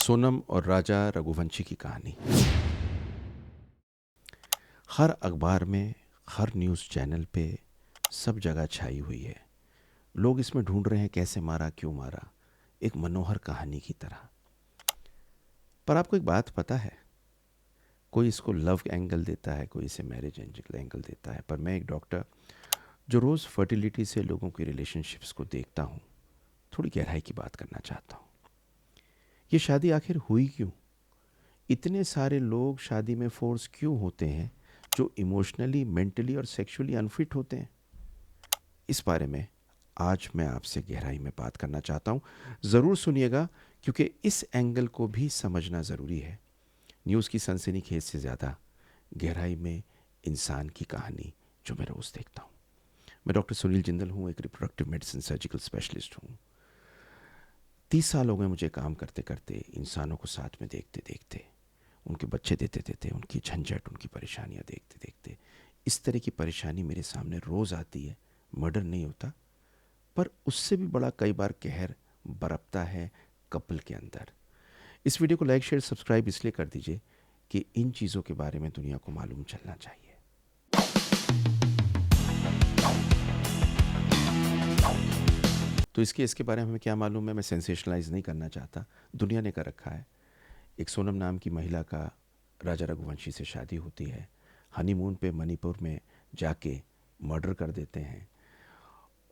सोनम और राजा रघुवंशी की कहानी। हर अखबार में, हर न्यूज़ चैनल पे सब जगह छाई हुई है। लोग इसमें ढूंढ रहे हैं कैसे मारा, क्यों मारा, एक मनोहर कहानी की तरह। पर आपको एक बात पता है, कोई इसको लव एंगल देता है, कोई इसे मैरिज एंगल देता है, पर मैं एक डॉक्टर जो रोज़ फर्टिलिटी से लोगों की रिलेशनशिप्स को देखता हूँ, थोड़ी गहराई की बात करना चाहता हूँ। ये शादी आखिर हुई क्यों? इतने सारे लोग शादी में फोर्स क्यों होते हैं जो इमोशनली, मेंटली और सेक्सुअली अनफिट होते हैं? इस बारे में आज मैं आपसे गहराई में बात करना चाहता हूँ। ज़रूर सुनिएगा, क्योंकि इस एंगल को भी समझना ज़रूरी है। न्यूज़ की सनसनीखेज से ज़्यादा गहराई में इंसान की कहानी जो मैं रोज़ देखता हूँ। मैं डॉक्टर सुनील जिंदल हूँ, एक रिप्रोडक्टिव मेडिसिन सर्जिकल स्पेशलिस्ट हूँ। 30 साल हो गए मुझे काम करते करते, इंसानों को साथ में देखते देखते, उनके बच्चे देते देते, उनकी झंझट, उनकी परेशानियाँ देखते देखते। इस तरह की परेशानी मेरे सामने रोज़ आती है। मर्डर नहीं होता, पर उससे भी बड़ा कई बार कहर बरपता है कपल के अंदर। इस वीडियो को लाइक, शेयर, सब्सक्राइब इसलिए कर दीजिए कि इन चीज़ों के बारे में दुनिया को मालूम चलना चाहिए। तो इसके बारे में हमें क्या मालूम है, मैं सेंसेशनलाइज नहीं करना चाहता। दुनिया ने कर रखा है। एक सोनम नाम की महिला का राजा रघुवंशी से शादी होती है। हनीमून पे मणिपुर में जाके मर्डर कर देते हैं।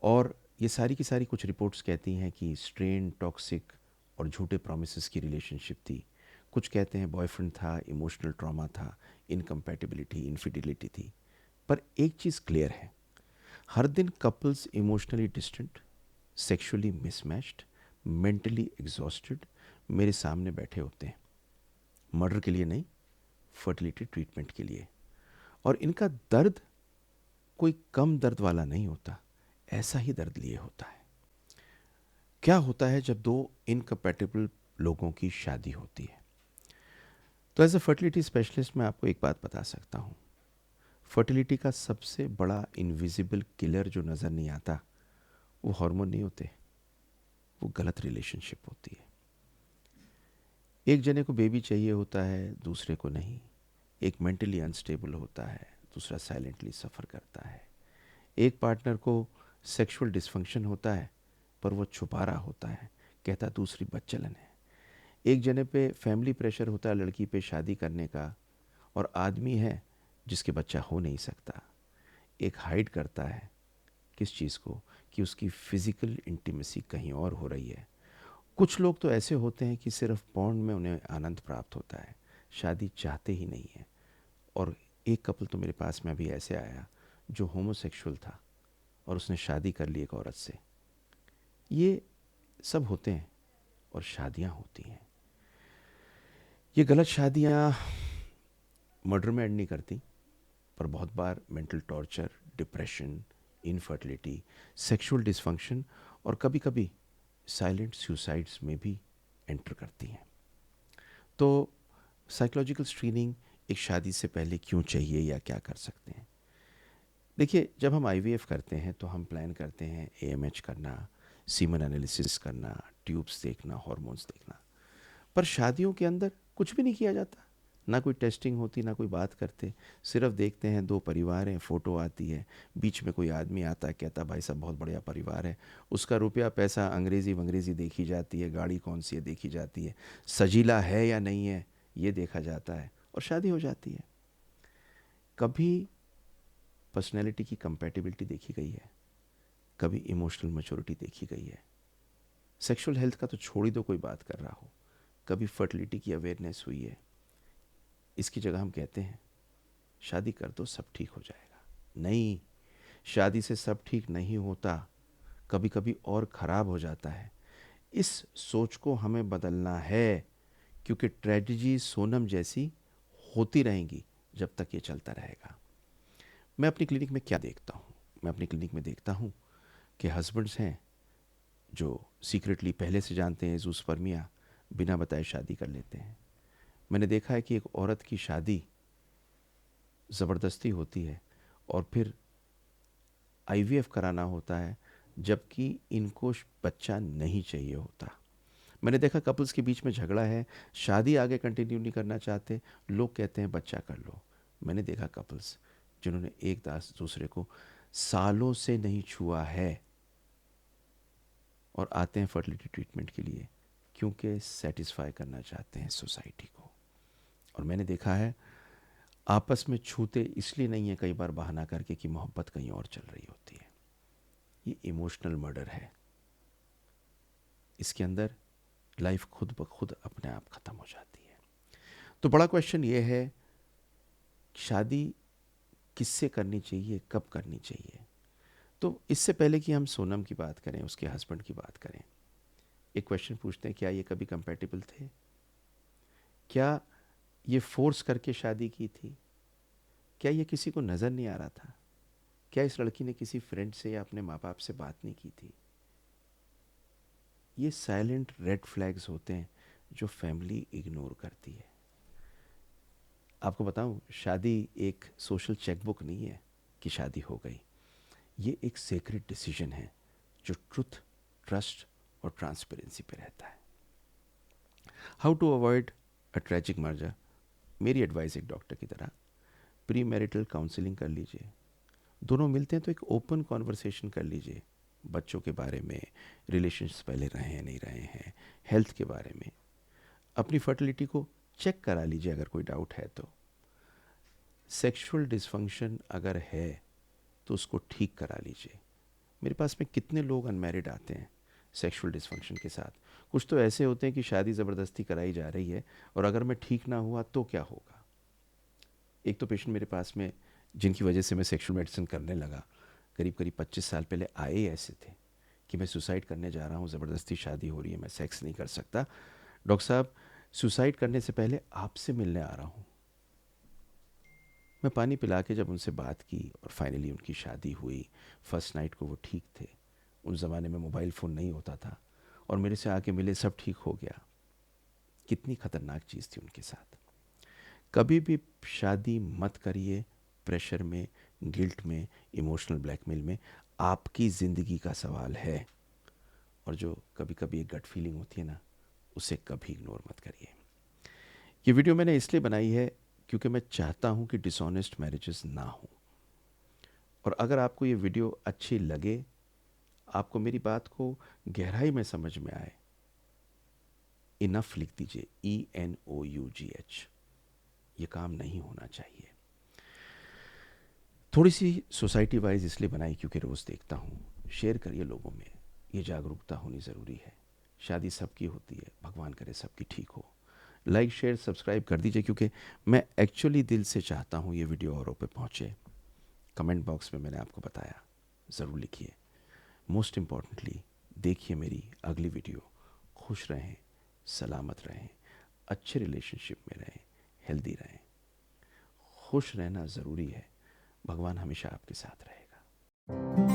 और ये सारी की सारी कुछ रिपोर्ट्स कहती हैं कि स्ट्रेन, टॉक्सिक और झूठे प्रोमिसेस की रिलेशनशिप थी। कुछ कहते हैं बॉयफ्रेंड था, इमोशनल ट्रॉमा था, इनकम्पैटिबिलिटी, इनफिडिलिटी थी। पर एक चीज़ क्लियर है, हर दिन couples emotionally distant, sexually mismatched, mentally exhausted मेरे सामने बैठे होते हैं। मर्डर के लिए नहीं, फर्टिलिटी ट्रीटमेंट के लिए। और इनका दर्द कोई कम दर्द वाला नहीं होता, ऐसा ही दर्द लिए होता है। क्या होता है जब दो इनकम्पैटिबल लोगों की शादी होती है? तो एज अ फर्टिलिटी स्पेशलिस्ट मैं आपको एक बात बता सकता हूँ। फर्टिलिटी का सबसे बड़ा इनविजिबल किलर जो नज़र नहीं आता, वो हार्मोन नहीं होते, वो गलत रिलेशनशिप होती है। एक जने को बेबी चाहिए होता है, दूसरे को नहीं। एक मेंटली अनस्टेबल होता है, दूसरा साइलेंटली सफ़र करता है। एक पार्टनर को सेक्सुअल डिसफंक्शन होता है, पर वो छुपा रहा होता है, कहता दूसरी बदचलन है। एक जने पे फैमिली प्रेशर होता है लड़की पे शादी करने का, और आदमी है जिसके बच्चा हो नहीं सकता। एक हाइड करता है किस चीज़ को, कि उसकी फिज़िकल इंटीमेसी कहीं और हो रही है। कुछ लोग तो ऐसे होते हैं कि सिर्फ पॉर्न में उन्हें आनंद प्राप्त होता है, शादी चाहते ही नहीं है। और एक कपल तो मेरे पास में अभी ऐसे आया जो होमोसेक्सुअल था और उसने शादी कर ली एक औरत से। ये सब होते हैं और शादियां होती हैं। ये गलत शादियां मर्डर में एंड नहीं करती, पर बहुत बार mental torture, depression, infertility, sexual dysfunction और कभी कभी साइलेंट सुसाइड्स में भी एंटर करती हैं। तो साइकोलॉजिकल स्क्रीनिंग एक शादी से पहले क्यों चाहिए या क्या कर सकते हैं? देखिए, जब हम आईवीएफ करते हैं तो हम प्लान करते हैं एएमएच करना, सीमन एनालिसिस करना, ट्यूब्स देखना, हार्मोन्स देखना। पर शादियों के अंदर कुछ भी नहीं किया जाता। ना कोई टेस्टिंग होती, ना कोई बात करते। सिर्फ देखते हैं दो परिवार हैं, फ़ोटो आती है, बीच में कोई आदमी आता है, कहता भाई साहब बहुत बढ़िया परिवार है। उसका रुपया पैसा अंग्रेज़ी वंग्रेज़ी देखी जाती है, गाड़ी कौन सी है देखी जाती है, सजीला है या नहीं है ये देखा जाता है, और शादी हो जाती है। कभी पर्सनैलिटी की कंपैटिबिलिटी देखी गई है, कभी इमोशनल मैच्योरिटी देखी गई है। सेक्सुअल हेल्थ का तो छोड़ ही दो, कोई बात कर रहा हो, कभी फर्टिलिटी की अवेयरनेस हुई है? इसकी जगह हम कहते हैं शादी कर दो सब ठीक हो जाएगा। नहीं, शादी से सब ठीक नहीं होता, कभी कभी और ख़राब हो जाता है। इस सोच को हमें बदलना है, क्योंकि ट्रेजेडी सोनम जैसी होती रहेंगी जब तक ये चलता रहेगा। मैं अपनी क्लिनिक में क्या देखता हूँ? मैं अपनी क्लिनिक में देखता हूँ कि हस्बैंड्स हैं जो सीक्रेटली पहले से जानते हैं जूसपर्मिया, बिना बताए शादी कर लेते हैं। मैंने देखा है कि एक औरत की शादी ज़बरदस्ती होती है और फिर आईवीएफ कराना होता है, जबकि इनको बच्चा नहीं चाहिए होता। मैंने देखा कपल्स के बीच में झगड़ा है, शादी आगे कंटिन्यू नहीं करना चाहते, लोग कहते हैं बच्चा कर लो। मैंने देखा कपल्स जिन्होंने एक दास दूसरे को सालों से नहीं छुआ है और आते हैं फर्टिलिटी ट्रीटमेंट के लिए क्योंकि सेटिस्फाई करना चाहते हैं सोसाइटी को। और मैंने देखा है आपस में छूते इसलिए नहीं है कई बार बहाना करके कि मोहब्बत कहीं और चल रही होती है। ये इमोशनल मर्डर है, इसके अंदर लाइफ खुद ब खुद अपने आप ख़त्म हो जाती है। तो बड़ा क्वेश्चन ये है, शादी किससे करनी चाहिए, कब करनी चाहिए? तो इससे पहले कि हम सोनम की बात करें, उसके हस्बैंड की बात करें, एक क्वेश्चन पूछते हैं, क्या ये कभी कंपैटिबल थे? क्या ये फोर्स करके शादी की थी? क्या ये किसी को नज़र नहीं आ रहा था? क्या इस लड़की ने किसी फ्रेंड से या अपने माँ बाप से बात नहीं की थी? ये साइलेंट रेड फ्लैग्स होते हैं जो फैमिली इग्नोर करती है। आपको बताऊं, शादी एक सोशल चेकबुक नहीं है कि शादी हो गई। ये एक सेक्रेट डिसीजन है जो ट्रुथ, ट्रस्ट और ट्रांसपेरेंसी पे रहता है। How to avoid a tragic merger? मेरी एडवाइस एक डॉक्टर की तरह, प्री मैरिटल काउंसलिंग कर लीजिए। दोनों मिलते हैं तो एक ओपन कॉन्वर्सेशन कर लीजिए, बच्चों के बारे में, रिलेशंस पहले रहे हैं नहीं रहे हैं, हेल्थ के बारे में। अपनी फर्टिलिटी को चेक करा लीजिए अगर कोई डाउट है तो। सेक्सुअल डिसफंक्शन अगर है तो उसको ठीक करा लीजिए। मेरे पास में कितने लोग अनमैरिड आते हैं सेक्सुअल डिसफंक्शन के साथ। कुछ तो ऐसे होते हैं कि शादी ज़बरदस्ती कराई जा रही है और अगर मैं ठीक ना हुआ तो क्या होगा। एक तो पेशेंट मेरे पास में जिनकी वजह से मैं सेक्सुअल मेडिसिन करने लगा, करीब करीब 25 साल पहले आए ऐसे थे कि मैं सुसाइड करने जा रहा हूँ, ज़बरदस्ती शादी हो रही है, मैं सेक्स नहीं कर सकता। डॉक्टर साहब, सुसाइड करने से पहले आपसे मिलने आ रहा हूँ। मैं पानी पिला के जब उनसे बात की और फाइनली उनकी शादी हुई, फर्स्ट नाइट को वो ठीक थे। उन ज़माने में मोबाइल फ़ोन नहीं होता था और मेरे से आके मिले, सब ठीक हो गया। कितनी ख़तरनाक चीज़ थी उनके साथ। कभी भी शादी मत करिए प्रेशर में, गिल्ट में, इमोशनल ब्लैकमेल में। आपकी ज़िंदगी का सवाल है और जो कभी कभी एक गट फीलिंग होती है ना, उसे कभी इग्नोर मत करिए। ये वीडियो मैंने इसलिए बनाई है क्योंकि मैं चाहता हूँ कि डिसऑनेस्ट मैरिजेस ना हो। और अगर आपको ये वीडियो अच्छी लगे, आपको मेरी बात को गहराई में समझ में आए, इनफ लिख दीजिए, ENOUGH। ये काम नहीं होना चाहिए। थोड़ी सी सोसाइटी वाइज इसलिए बनाई क्योंकि रोज़ देखता हूँ। शेयर करिए लोगों में, ये जागरूकता होनी ज़रूरी है। शादी सबकी होती है, भगवान करे सबकी ठीक हो। लाइक शेयर सब्सक्राइब कर दीजिए क्योंकि मैं एक्चुअली दिल से चाहता हूँ ये वीडियो औरों पे पहुँचे। कमेंट बॉक्स में मैंने आपको बताया, ज़रूर लिखिए। मोस्ट इम्पॉर्टेंटली देखिए मेरी अगली वीडियो। खुश रहें, सलामत रहें, अच्छे रिलेशनशिप में रहें, हेल्दी रहें। खुश रहना ज़रूरी है, भगवान हमेशा आपके साथ रहेगा।